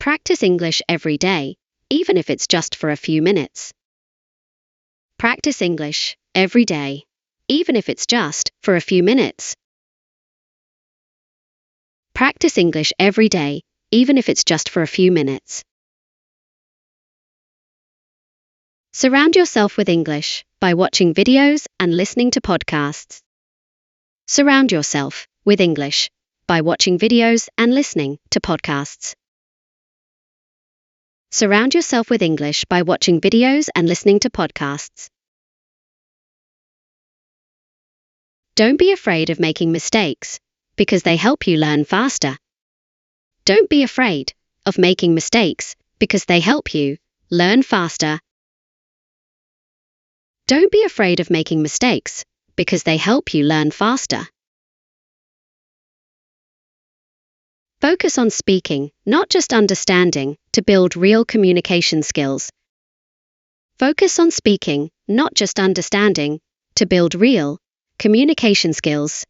Practice English every day, even if it's just for a few minutes. Practice English every day, even if it's just for a few minutes. Practice English every day, even if it's just for a few minutes. Surround yourself with English by watching videos and listening to podcasts. Surround yourself with English by watching videos and listening to podcasts. Surround yourself with English by watching videos and listening to podcasts. Don't be afraid of making mistakes, because they help you learn faster. Don't be afraid of making mistakes, because they help you learn faster. Don't be afraid of making mistakes, because they help you learn faster. Focus on speaking, not just understanding, to build real communication skills. Focus on speaking, not just understanding, to build real communication skills.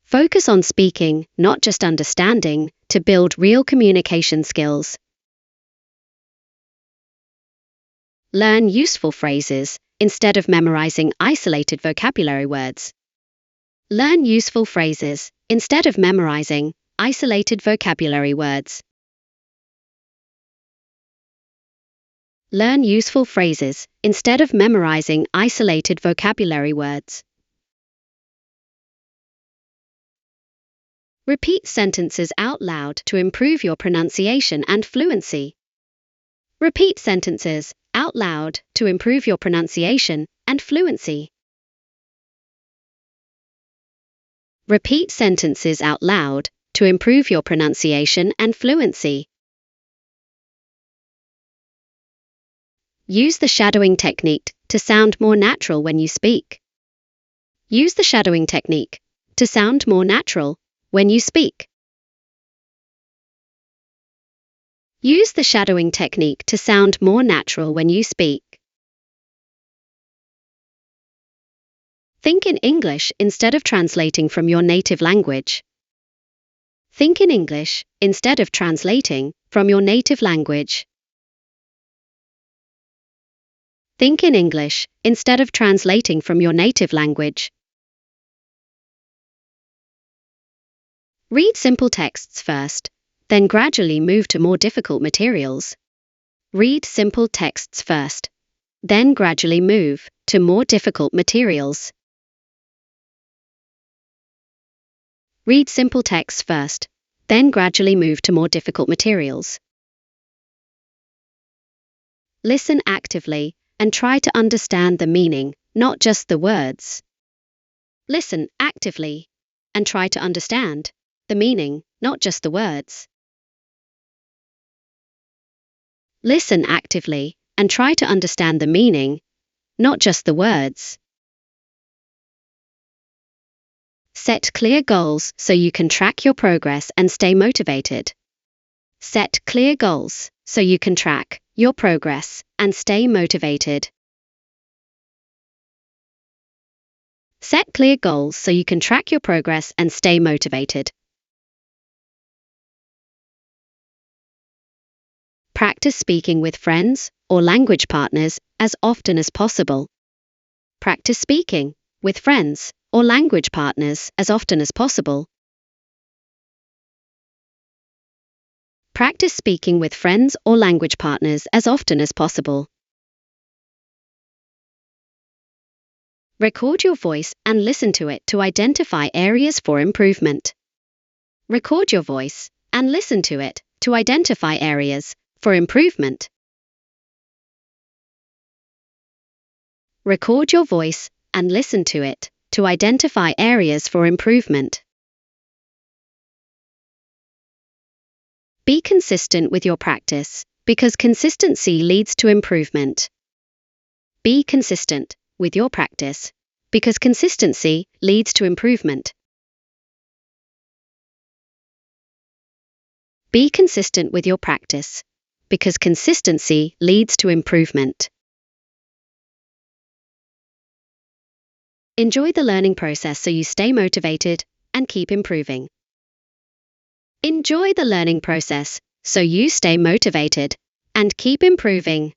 Focus on speaking, not just understanding, to build real communication skills. Learn useful phrases instead of memorizing isolated vocabulary words. Learn useful phrases instead of memorizing isolated vocabulary words. Learn useful phrases instead of memorizing isolated vocabulary words. Repeat sentences out loud to improve your pronunciation and fluency. Repeat sentences out loud to improve your pronunciation and fluency. Repeat sentences out loud to improve your pronunciation and fluency. Use the shadowing technique to sound more natural when you speak. Use the shadowing technique to sound more natural when you speak. Use the shadowing technique to sound more natural when you speak. Think in English instead of translating from your native language. Think in English instead of translating from your native language. Think in English instead of translating from your native language. Read simple texts first, then gradually move to more difficult materials. Read simple texts first, then gradually move to more difficult materials. Read simple texts first, then gradually move to more difficult materials. Listen actively and try to understand the meaning, not just the words. Listen actively and try to understand the meaning, not just the words. Listen actively and try to understand the meaning, not just the words. Set clear goals so you can track your progress and stay motivated. Set clear goals so you can track your progress and stay motivated. Set clear goals so you can track your progress and stay motivated. Practice speaking with friends or language partners as often as possible. Practice speaking with friends or language partners as often as possible. Practice speaking with friends or language partners as often as possible. Record your voice and listen to it to identify areas for improvement. Record your voice and listen to it to identify areas for improvement. Record your voice and listen to it to identify areas for improvement. Be consistent with your practice, because consistency leads to improvement. Be consistent with your practice, because consistency leads to improvement. Be consistent with your practice, because consistency leads to improvement. Enjoy the learning process so you stay motivated and keep improving. Enjoy the learning process so you stay motivated and keep improving.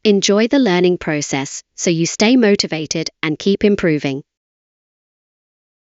Enjoy the learning process so you stay motivated and keep improving.